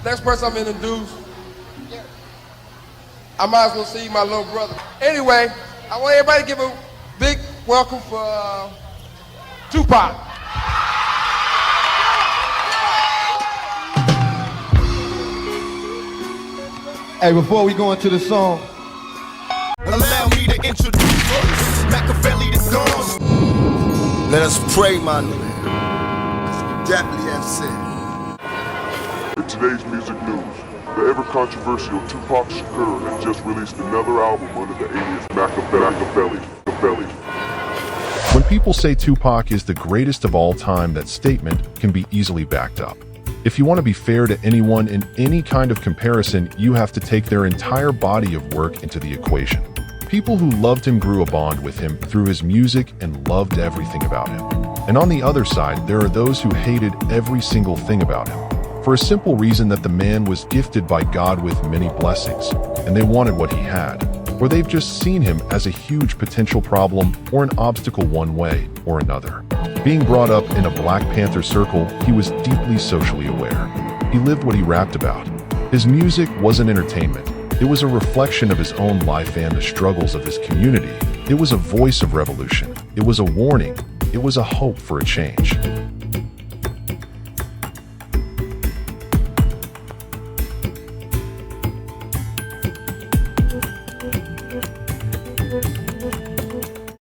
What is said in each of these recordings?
Next person I'm introduce, I might as well see my little brother. Anyway, I want everybody to give a big welcome for Tupac. Hey, before we go into the song, allow me to introduce Machiavelli the Dawn. Let us pray, my nigga. Definitely have said. In today's music news, the ever-controversial Tupac Shakur has just released another album under the alias Machiavelli. When people say Tupac is the greatest of all time, that statement can be easily backed up. If you want to be fair to anyone in any kind of comparison, you have to take their entire body of work into the equation. People who loved him grew a bond with him through his music and loved everything about him. And on the other side, there are those who hated every single thing about him, for a simple reason that the man was gifted by God with many blessings, and they wanted what he had. Or they've just seen him as a huge potential problem or an obstacle one way or another. Being brought up in a Black Panther circle, he was deeply socially aware. He lived what he rapped about. His music wasn't entertainment. It was a reflection of his own life and the struggles of his community. It was a voice of revolution. It was a warning. It was a hope for a change.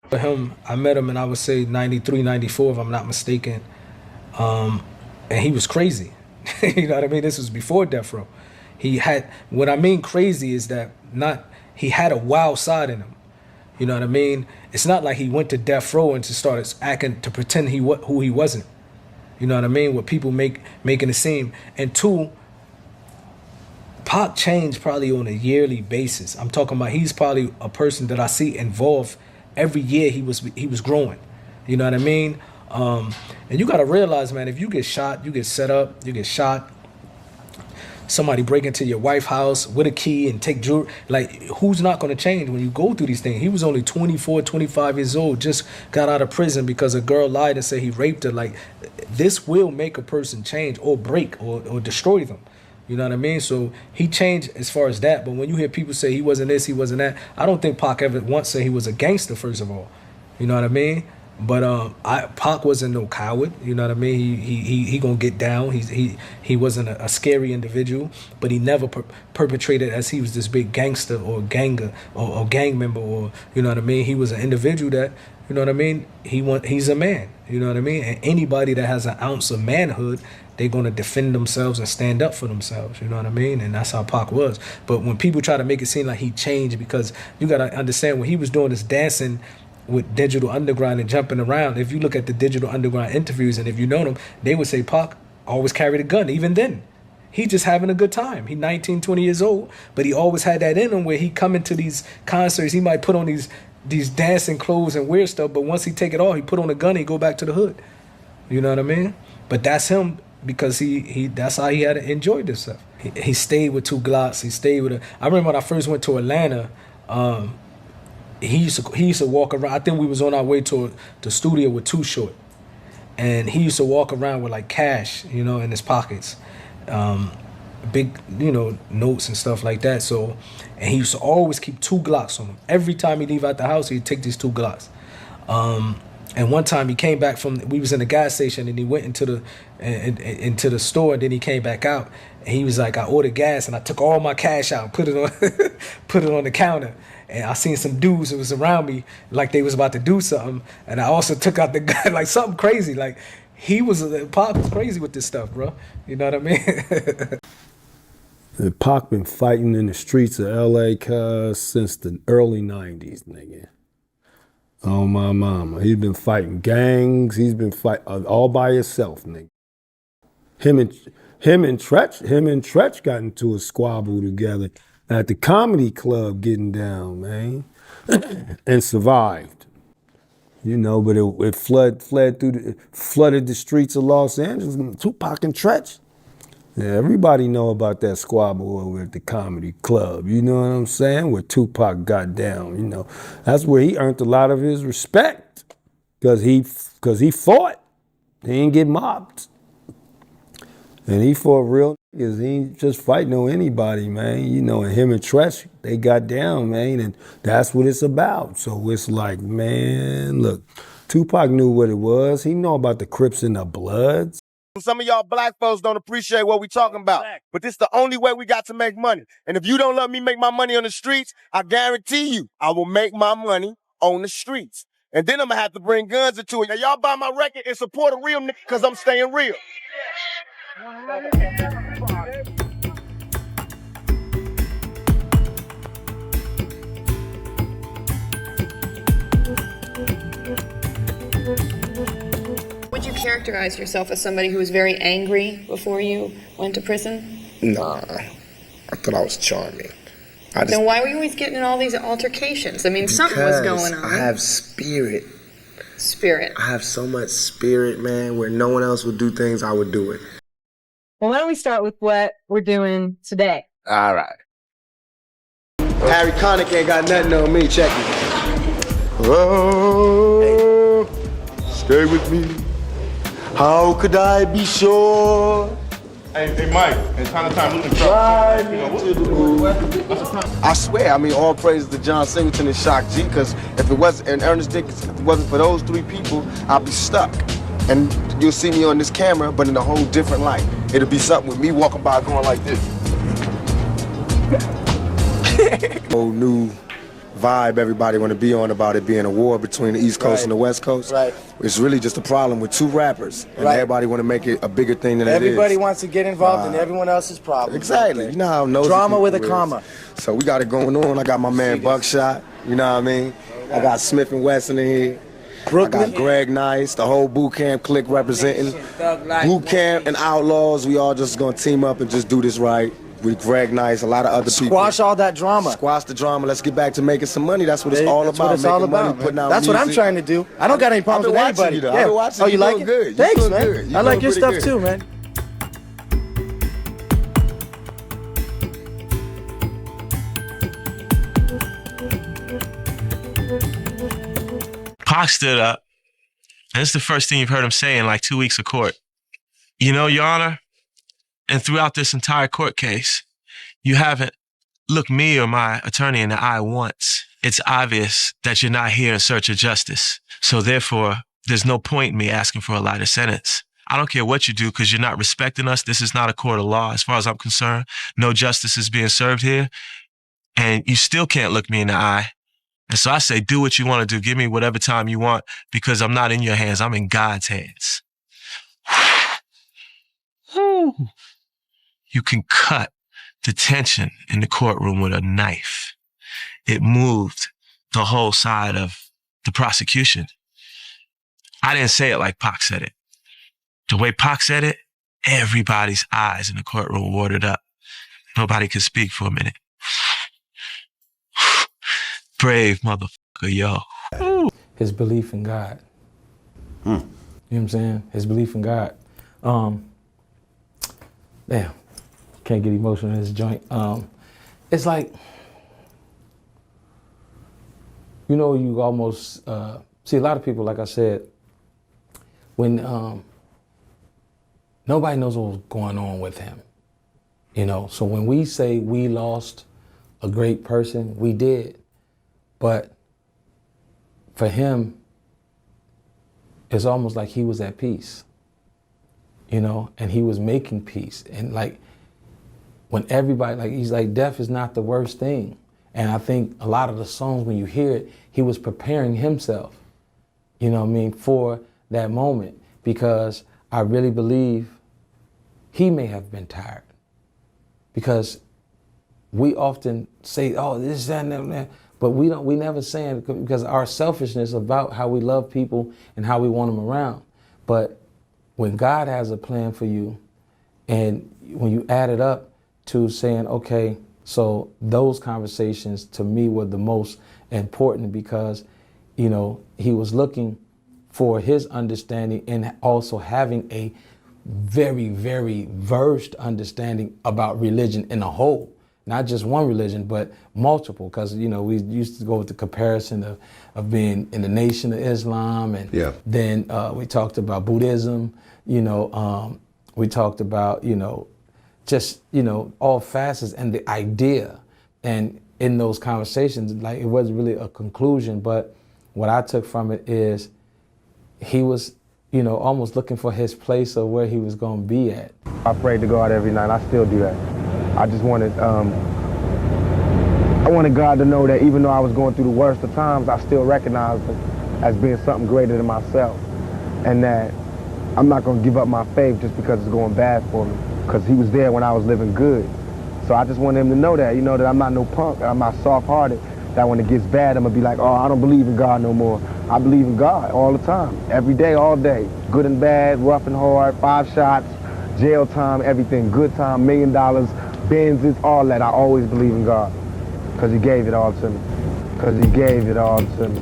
For him, I met him in, I would say, 93, 94, if I'm not mistaken. And he was crazy. You know what I mean? This was before Death Row. He had, what I mean crazy is that he had a wild side in him. You know what I mean? It's not like he went to Death Row and just started acting to pretend who he wasn't. You know what I mean? What people making it seem. And two, Pac changed probably on a yearly basis. I'm talking about he's probably a person that I see involved every year. He was growing. You know what I mean? And you got to realize, man, if you get shot, you get set up, you get shot, somebody break into your wife's house with a key and take jewelry, like, who's not going to change when you go through these things? He was only 24, 25 years old, just got out of prison because a girl lied and said he raped her. Like, this will make a person change or break or destroy them. You know what I mean? So he changed as far as that. But when you hear people say he wasn't this, he wasn't that, I don't think Pac ever once said he was a gangster, first of all. You know what I mean? But Pac wasn't no coward. You know what I mean? He gonna get down. He wasn't a scary individual, but he never perpetrated as he was this big gangster or ganger or gang member, or, you know what I mean? He was an individual that, you know what I mean? He's a man. You know what I mean? And anybody that has an ounce of manhood, they're going to defend themselves and stand up for themselves. You know what I mean? And that's how Pac was. But when people try to make it seem like he changed, because you got to understand, when he was doing this dancing with Digital Underground and jumping around, if you look at the Digital Underground interviews, and if you know them, they would say Pac always carried a gun, even then. He just having a good time. He 19, 20 years old, but he always had that in him where he come into these concerts, he might put on these dancing clothes and weird stuff, but once he take it off, he put on a gun, he go back to the hood. You know what I mean? But that's him, because that's how he had to enjoy this stuff. He stayed with 2 Glocks. He stayed with I remember when I first went to Atlanta, he used to walk around. I think we was on our way to the studio with Too Short, and he used to walk around with like cash, you know, in his pockets, big, you know, notes and stuff like that. So, and he used to always keep 2 Glocks on him. Every time he leave out the house, he'd take these 2 Glocks. And one time he came back we was in the gas station, and he went into the store, and then he came back out, and he was like, I ordered gas, and I took all my cash out and put it on the counter. And I seen some dudes that was around me like they was about to do something, and I also took out the gun, like something crazy. Like, Pac was crazy with this stuff, bro. You know what I mean? Pac been fighting in the streets of LA, since the early 90s, nigga. Oh, my mama. He's been fighting gangs. He's been fighting all by himself, nigga. Him and Tretch got into a squabble together at the comedy club, getting down, man, and survived. You know, but it flooded the streets of Los Angeles. Tupac and Tretch. Yeah, everybody know about that squabble over at the comedy club. You know what I'm saying? Where Tupac got down. You know, that's where he earned a lot of his respect, because he fought. He didn't get mobbed. And he for real niggas. He ain't just fighting on anybody, man. You know, and him and Tresh, they got down, man, and that's what it's about. So it's like, man, look, Tupac knew what it was. He know about the Crips and the Bloods. Some of y'all black folks don't appreciate what we talking about. But this the only way we got to make money. And if you don't let me make my money on the streets, I guarantee you I will make my money on the streets. And then I'm gonna have to bring guns into it. Now y'all buy my record and support a real nigga because I'm staying real. Would you characterize yourself as somebody who was very angry before you went to prison? Nah, I thought I was charming. Then why were you always getting in all these altercations? I mean, something was going on. I have spirit. Spirit. I have so much spirit, man, where no one else would do things, I would do it. Well, why don't we start with what we're doing today? All right. Harry Connick ain't got nothing on me, check it. Oh, stay with me. How could I be sure? Hey, Mike, it's time to look I swear, I mean, all praise to John Singleton and Shock G, because if it wasn't, and Ernest Dickens, if it wasn't for those three people, I'd be stuck. And you'll see me on this camera, but in a whole different light. It'll be something with me walking by going like this. Whole new vibe everybody want to be on about it being a war between the East Coast and the West Coast. Right. It's really just a problem with two rappers, and everybody want to make it a bigger thing than it is. Everybody wants to get involved in everyone else's problems. Exactly. You know how nosy Drama people with a is. comma. So we got it going on. I got my man Buckshot. You know what I mean? I got Smith and Wesson in here. Brooklyn. I got Greg Nice, the whole boot camp clique representing. Boot camp and Outlaws, we all just gonna team up and just do this right. With Greg Nice, a lot of other people. Squash all that drama. Squash the drama. Let's get back to making some money. That's what it's all That's about. what it's all Making about. money, putting out That's what I'm music. trying to do. I don't got any problems with anybody. You, though. I've been watching Oh, you. you like doing it? good. You Thanks, doing man. good. You I like doing your pretty stuff good. too, man. Pac stood up, and it's the first thing you've heard him say in like 2 weeks of court. You know, Your Honor, and throughout this entire court case, you haven't looked me or my attorney in the eye once. It's obvious that you're not here in search of justice. So therefore, there's no point in me asking for a lighter sentence. I don't care what you do because you're not respecting us. This is not a court of law as far as I'm concerned. No justice is being served here. And you still can't look me in the eye. And so I say, do what you want to do. Give me whatever time you want because I'm not in your hands. I'm in God's hands. You can cut the tension in the courtroom with a knife. It moved the whole side of the prosecution. I didn't say it like Pac said it. The way Pac said it, everybody's eyes in the courtroom watered up. Nobody could speak for a minute. Brave motherfucker, yo. His belief in God. You know what I'm saying? His belief in God. Damn, can't get emotional in this joint. It's like, you know, you almost, see a lot of people, like I said, when nobody knows what was going on with him, you know? So when we say we lost a great person, we did. But for him, it's almost like he was at peace, you know, and he was making peace. And like, when everybody, like, he's like, death is not the worst thing. And I think a lot of the songs, when you hear it, he was preparing himself, you know what I mean, for that moment. Because I really believe he may have been tired. Because we often say, oh, this, that, and that. But we never say it because our selfishness about how we love people and how we want them around. But when God has a plan for you, and when you add it up to saying, okay, so those conversations to me were the most important because, you know, he was looking for his understanding and also having a very, very versed understanding about religion in a whole. Not just one religion, but multiple, because, you know, we used to go with the comparison of being in the Nation of Islam, and then we talked about Buddhism, you know, We talked about, just, all facets and the idea. And in those conversations, like, it wasn't really a conclusion, but what I took from it is he was, almost looking for his place of where he was going to be at. I prayed to God every night. I still do that. I just wanted, I wanted God to know that even though I was going through the worst of times, I still recognized it as being something greater than myself, and that I'm not going to give up my faith just because it's going bad for me, because he was there when I was living good. So I just wanted him to know that, that I'm not no punk, I'm not soft-hearted, that when it gets bad, I'm going to be like, oh, I don't believe in God no more. I believe in God all the time, every day, all day, good and bad, rough and hard, 5 shots, jail time, everything, good time, $1 million, Benzes, all that. I always believe in God, because he gave it all to me, because he gave it all to me.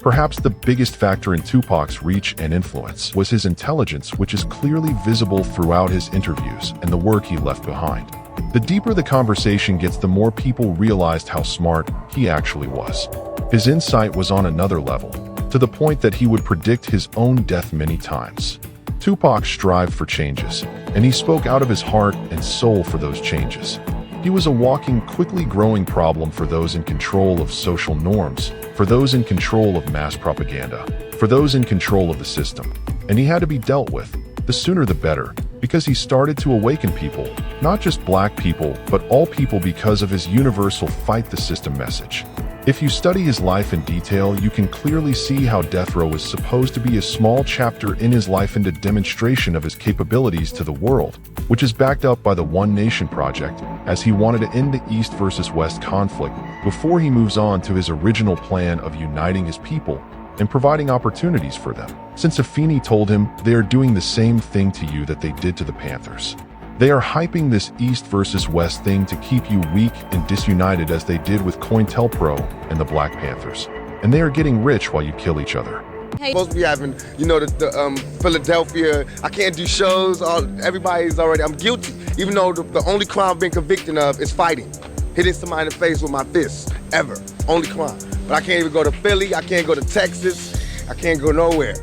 Perhaps the biggest factor in Tupac's reach and influence was his intelligence, which is clearly visible throughout his interviews and the work he left behind. The deeper the conversation gets, the more people realized how smart he actually was. His insight was on another level, to the point that he would predict his own death many times. Tupac strived for changes, and he spoke out of his heart and soul for those changes. He was a walking, quickly growing problem for those in control of social norms, for those in control of mass propaganda, for those in control of the system. And he had to be dealt with, the sooner the better, because he started to awaken people, not just black people, but all people, because of his universal fight the system message. If you study his life in detail, you can clearly see how death row is supposed to be a small chapter in his life and a demonstration of his capabilities to the world, which is backed up by the One Nation Project, as he wanted to end the East versus West conflict before he moves on to his original plan of uniting his people and providing opportunities for them. Since Afeni told him, they are doing the same thing to you that they did to the Panthers. They are hyping this East versus West thing to keep you weak and disunited, as they did with COINTELPRO and the Black Panthers. And they are getting rich while you kill each other. Supposed to be having, the Philadelphia, I can't do shows, everybody's already, I'm guilty. Even though the only crime I've been convicted of is fighting. Hitting somebody in the face with my fists, ever, only crime. But I can't even go to Philly, I can't go to Texas, I can't go nowhere,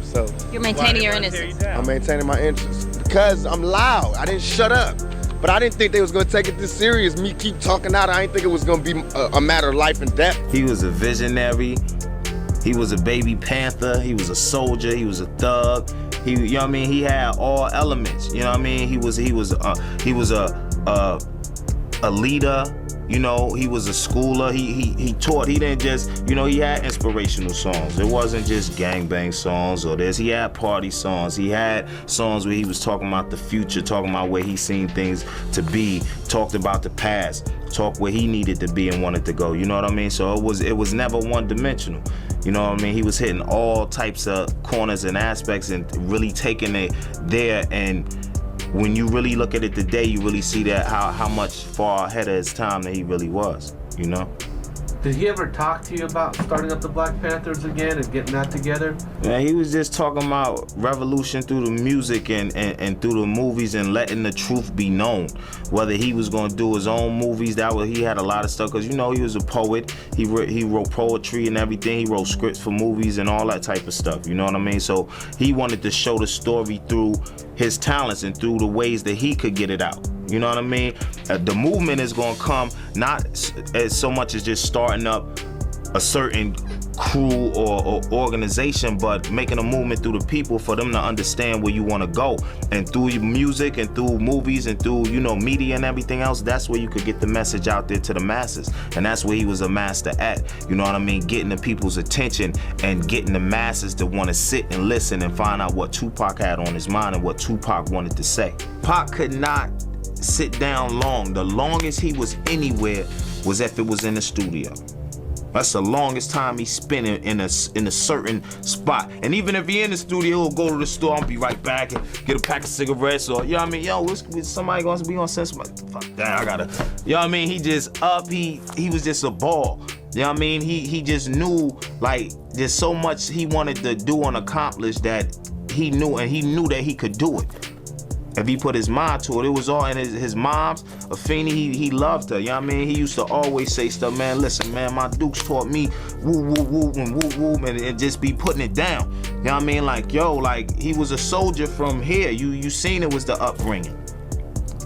so. You're maintaining your innocence. I'm maintaining my innocence. Because I'm loud, I didn't shut up. But I didn't think they was gonna take it this serious, me keep talking out, I didn't think it was gonna be a matter of life and death. He was a visionary. He was a baby Panther, he was a soldier, he was a thug. He had all elements, He was a leader, he was a schooler, he taught, he didn't just, he had inspirational songs. It wasn't just gangbang songs or this, he had party songs, he had songs where he was talking about the future, talking about where he seen things to be, talked about the past, talked where he needed to be and wanted to go, So it was never one-dimensional. He was hitting all types of corners and aspects and really taking it there. And when you really look at it today, you really see that how much far ahead of his time that he really was, Did he ever talk to you about starting up the Black Panthers again and getting that together? Yeah, he was just talking about revolution through the music and through the movies and letting the truth be known. Whether he was going to do his own movies, he had a lot of stuff, because he was a poet. He wrote poetry and everything. He wrote scripts for movies and all that type of stuff, So he wanted to show the story through his talents and through the ways that he could get it out. The movement is going to come not as so much as just starting up a certain crew or organization, but making a movement through the people for them to understand where you want to go. And through your music and through movies and through, media and everything else, that's where you could get the message out there to the masses. And that's where he was a master at, getting the people's attention and getting the masses to want to sit and listen and find out what Tupac had on his mind and what Tupac wanted to say. Pac could not sit down long. The longest he was anywhere was if it was in the studio. That's the longest time he spent in a certain spot. And even if he in the studio, he'll go to the store and be right back and get a pack of cigarettes or, somebody gonna be on send somebody, fuck that, I gotta, he just up, he was just a ball. He just knew, there's so much he wanted to do and accomplish that he knew that he could do it. If he put his mind to it, it was all in his mom's. Afeni, he loved her, you know what I mean? He used to always say stuff, man, listen, man, my Dukes taught me woo, woo, woo, and woo, woo, and just be putting it down. You know what I mean? Like, yo, like, he was a soldier from here. You seen it was the upbringing.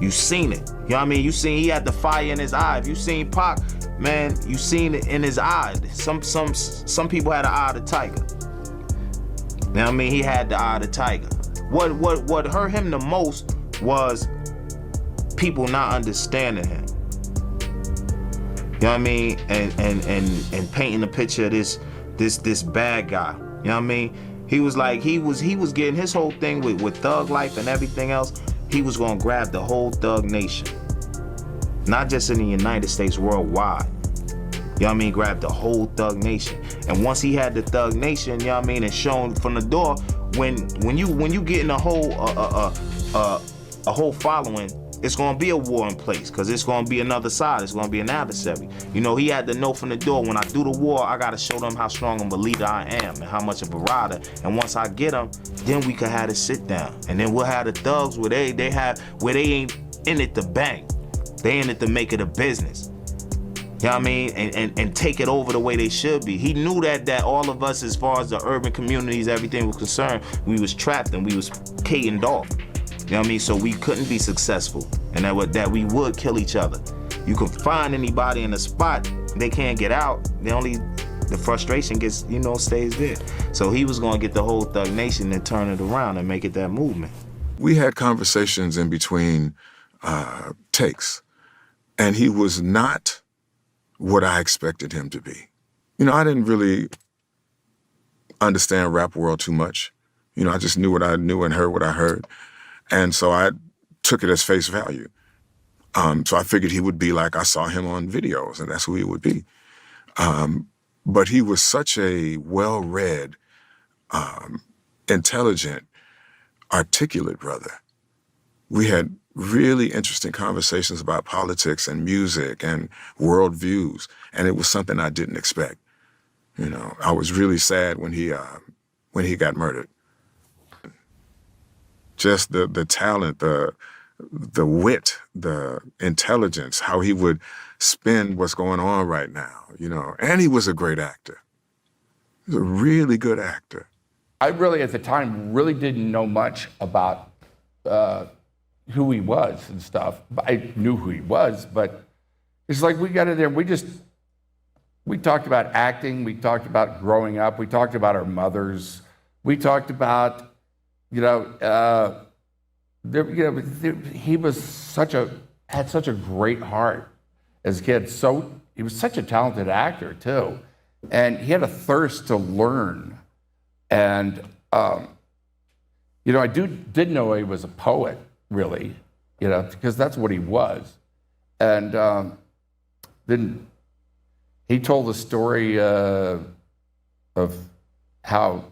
You seen it. You know what I mean? You seen he had the fire in his eye. If you seen Pac, man, you seen it in his eye. Some people had the eye of the tiger. You know what I mean? He had the eye of the tiger. What hurt him the most was people not understanding him. You know what I mean? And painting a picture of this bad guy. You know what I mean? He was like, he was getting his whole thing with thug life and everything else. He was gonna grab the whole thug nation. Not just in the United States, worldwide. You know what I mean? Grab the whole thug nation. And once he had the thug nation, you know what I mean, and shown from the door, when you get in a whole following, it's gonna be a war in place, cause it's gonna be another side, it's gonna be an adversary. You know, he had to know from the door, when I do the war, I gotta show them how strong of a leader I am and how much of a rider. And once I get them, then we could have a sit down. And then we'll have the thugs where they ain't in it to bang. They in it to make it a business. You know what I mean? And take it over the way they should be. He knew that all of us, as far as the urban communities, everything was concerned, we was trapped and we was catened off. You know what I mean? So we couldn't be successful, and that we would kill each other. You can find anybody in a spot, they can't get out. The frustration gets, stays there. So he was gonna get the whole thug nation and turn it around and make it that movement. We had conversations in between takes, and he was not what I expected him to be. I didn't really understand rap world too much. I just knew what I knew and heard what I heard. And so I took it as face value. So I figured he would be like I saw him on videos, and that's who he would be. But he was such a well-read, intelligent, articulate brother. We had really interesting conversations about politics and music and worldviews, and it was something I didn't expect. I was really sad when he got murdered. Just the talent, the wit, the intelligence, how he would spin what's going on right now, And he was a great actor. He was a really good actor. I really, at the time, really didn't know much about who he was and stuff. I knew who he was, but it's like we got in there, we talked about acting, we talked about growing up, we talked about our mothers, we talked about, he was had such a great heart as a kid. So he was such a talented actor too. And he had a thirst to learn. And, I did know he was a poet, really, because that's what he was. And then he told the story of how,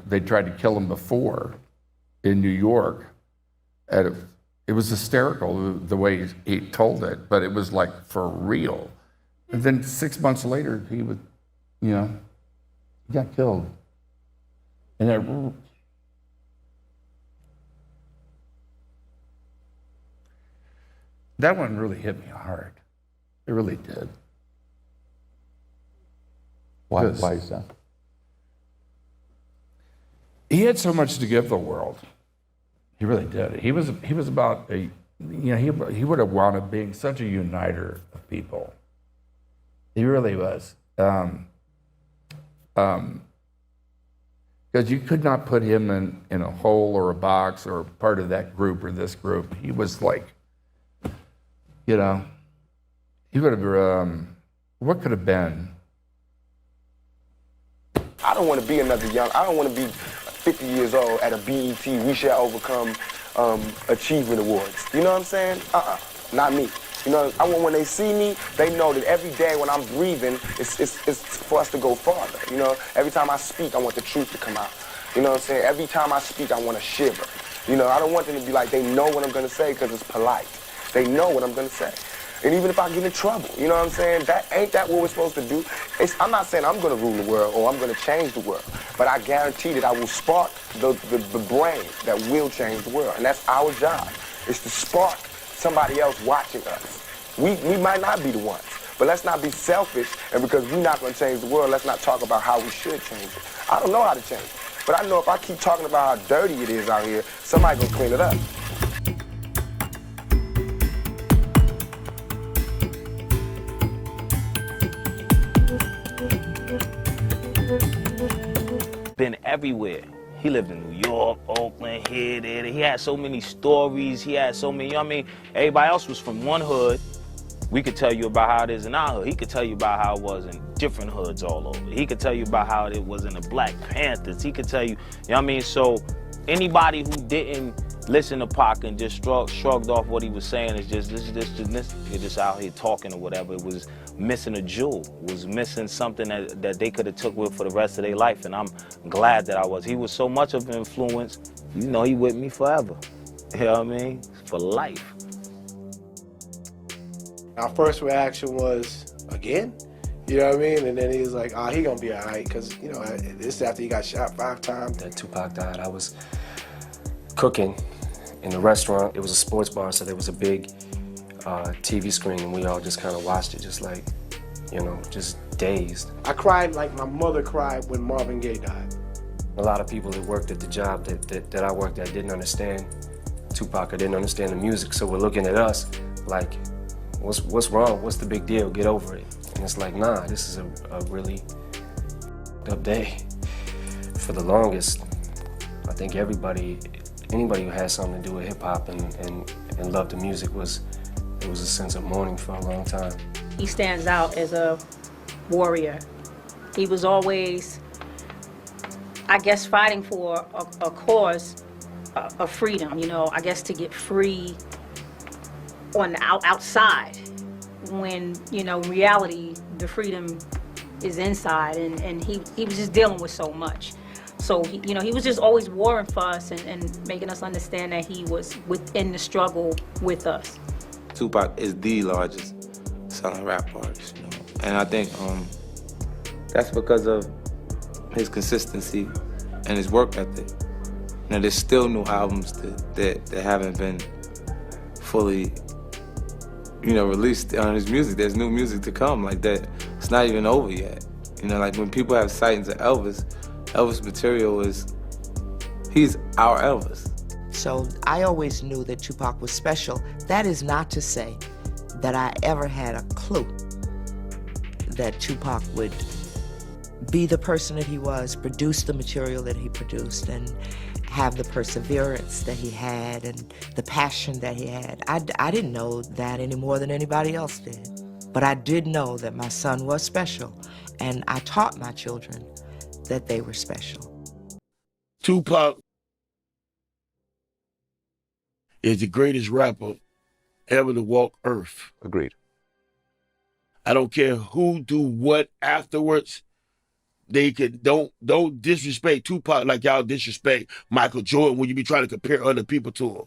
they tried to kill him before in New York. And it was hysterical the way he told it, but it was like for real. And then 6 months later, he got killed. And that one really hit me hard. It really did. Why is that? He had so much to give the world. He really did. He was about he would have wound up being such a uniter of people. He really was. Because you could not put him in a hole or a box or part of that group or this group. He was like, he would have, what could have been? I don't want to be I don't want to be 50 years old at a BET, We Shall Overcome Achievement Awards. You know what I'm saying? Not me. I want when they see me, they know that every day when I'm breathing, it's for us to go farther. Every time I speak, I want the truth to come out. You know what I'm saying? Every time I speak, I want to shiver. I don't want them to be like, they know what I'm going to say because it's polite. They know what I'm going to say. And even if I get in trouble, you know what I'm saying? Ain't that what we're supposed to do? I'm not saying I'm gonna rule the world or I'm gonna change the world, but I guarantee that I will spark the brain that will change the world. And that's our job, is to spark somebody else watching us. We might not be the ones, but let's not be selfish, and because we're not gonna change the world, let's not talk about how we should change it. I don't know how to change it, but I know if I keep talking about how dirty it is out here, somebody gonna clean it up. Been everywhere. He lived in New York, Oakland, here, there. He had so many stories. He had so many, you know what I mean? Everybody else was from one hood. We could tell you about how it is in our hood. He could tell you about how it was in different hoods all over. He could tell you about how it was in the Black Panthers. He could tell you, you know what I mean? So anybody who didn't listen to Pac and just shrugged off what he was saying is just you're just out here talking or whatever. It was missing a jewel, was missing something that they could have took with for the rest of their life, and I'm glad that I was. He was so much of an influence, you know, he with me forever. You know what I mean? For life. Our first reaction was, again? You know what I mean? And then he was like, oh, he gonna be all right, because, you know, this after he got shot 5 times. That Tupac died, I was cooking in a restaurant. It was a sports bar, so there was a big TV screen, and we all just kind of watched it, just like, you know, just dazed. I cried like my mother cried when Marvin Gaye died. A lot of people that worked at the job that I worked at didn't understand Tupac, or didn't understand the music, so we're looking at us like, what's wrong? What's the big deal? Get over it. And it's like, nah, this is a really up day. For the longest, I think anybody who had something to do with hip hop and loved the music it was a sense of mourning for a long time. He stands out as a warrior. He was always, I guess, fighting for a cause of freedom, you know, I guess to get free on the outside, when, you know, in reality, the freedom is inside, and he was just dealing with so much. So, you know, he was just always warring for us and making us understand that he was within the struggle with us. Tupac is the largest selling rap artist, you know? And I think that's because of his consistency and his work ethic. You know, there's still new albums that haven't been fully, you know, released on his music. There's new music to come, like that. It's not even over yet. You know, like when people have sightings of Elvis material he's our Elvis. So I always knew that Tupac was special. That is not to say that I ever had a clue that Tupac would be the person that he was, produce the material that he produced, and have the perseverance that he had and the passion that he had. I didn't know that any more than anybody else did. But I did know that my son was special, and I taught my children that they were special. Tupac is the greatest rapper ever to walk Earth. Agreed. I don't care who do what afterwards. They don't disrespect Tupac like y'all disrespect Michael Jordan when you be trying to compare other people to him.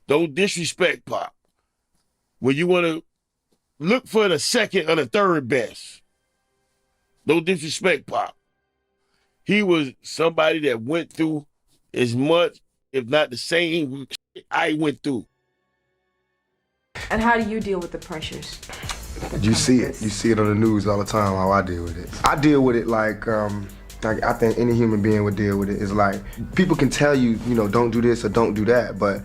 Don't disrespect Pac. When you want to look for the second or the third best, don't disrespect Pac. He was somebody that went through as much, if not the same shit I went through. And how do you deal with the pressures? You see it. You see it on the news all the time, how I deal with it. I deal with it like I think any human being would deal with it. It's like, people can tell you, you know, don't do this or don't do that, but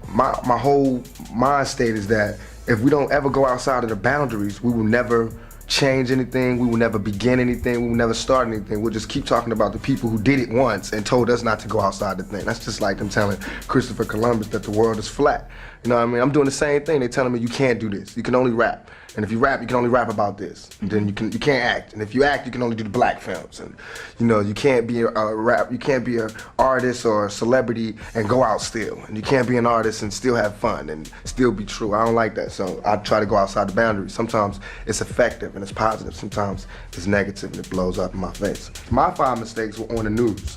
my whole mind state is that if we don't ever go outside of the boundaries, we will never change anything, we will never begin anything, we will never start anything. We'll just keep talking about the people who did it once and told us not to go outside the thing. That's just like them telling Christopher Columbus that the world is flat. You know what I mean? I'm doing the same thing. They're telling me you can't do this. You can only rap. And if you rap, you can only rap about this. And then you can't act. And if you act, you can only do the black films. And you know, you can't be you can't be an artist or a celebrity and go out still. And you can't be an artist and still have fun and still be true. I don't like that. So I try to go outside the boundaries. Sometimes it's effective and it's positive. Sometimes it's negative and it blows up in my face. My 5 mistakes were on the news.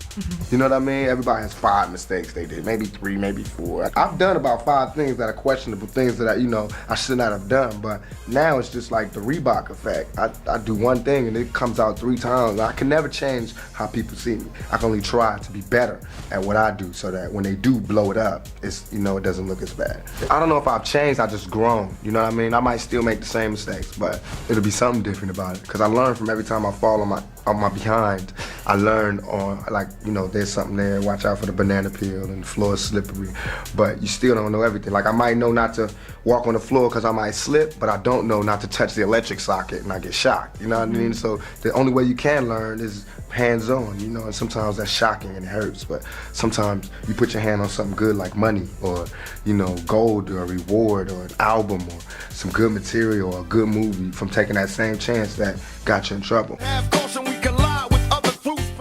You know what I mean? Everybody has 5 mistakes they did. Maybe 3, maybe 4. I've done about 5 things things that are questionable, things that I should not have done. But now it's just like the Reebok effect. I do one thing and it comes out 3 times. I can never change how people see me. I can only try to be better at what I do so that when they do blow it up, it's it doesn't look as bad. I don't know if I've changed, I've just grown. You know what I mean? I might still make the same mistakes, but it'll be something different about it. Because I learn from every time I fall on my behind. I learn on there's something there. Watch out for the banana peel and the floor is slippery. But you still don't know everything. Like I might know not to walk on the floor because I might slip, but I don't know not to touch the electric socket and I get shocked. You know what I mean? So the only way you can learn is hands-on, and sometimes that's shocking and it hurts, but sometimes you put your hand on something good like money or, gold or a reward or an album or some good material or a good movie from taking that same chance that got you in trouble.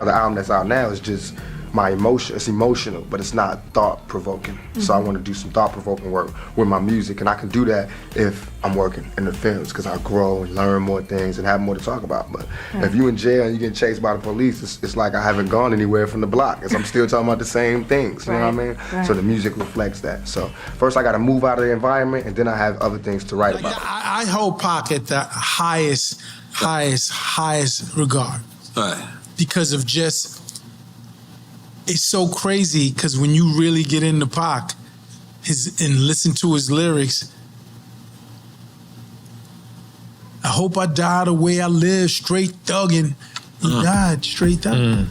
The album that's out now is just my emotion. It's emotional, but it's not thought-provoking. So I want to do some thought-provoking work with my music, and I can do that if I'm working in the films, because I grow and learn more things and have more to talk about. But if you in jail and you get chased by the police, it's like I haven't gone anywhere from the block. I'm still talking about the same things, you know what I mean? So the music reflects that. So first I got to move out of the environment, and then I have other things to write about. I hold Pac at the highest regard. Right. Because of just, it's so crazy because when you really get into Pac and listen to his lyrics, I hope I die the way I live, straight thugging. He died straight thugging.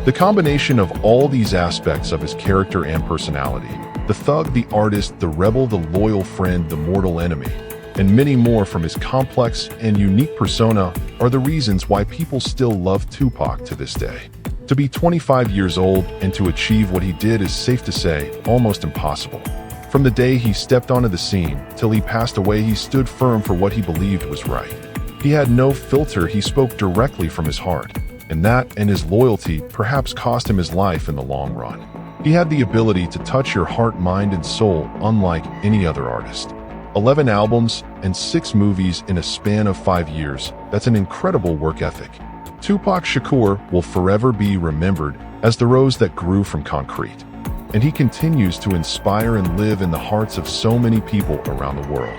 The combination of all these aspects of his character and personality, the thug, the artist, the rebel, the loyal friend, the mortal enemy, and many more from his complex and unique persona are the reasons why people still love Tupac to this day. To be 25 years old and to achieve what he did is, safe to say, almost impossible. From the day he stepped onto the scene till he passed away, he stood firm for what he believed was right. He had no filter, he spoke directly from his heart, and that and his loyalty perhaps cost him his life in the long run. He had the ability to touch your heart, mind, and soul unlike any other artist. 11 albums and 6 movies in a span of 5 years. That's an incredible work ethic. Tupac Shakur will forever be remembered as the rose that grew from concrete. And he continues to inspire and live in the hearts of so many people around the world.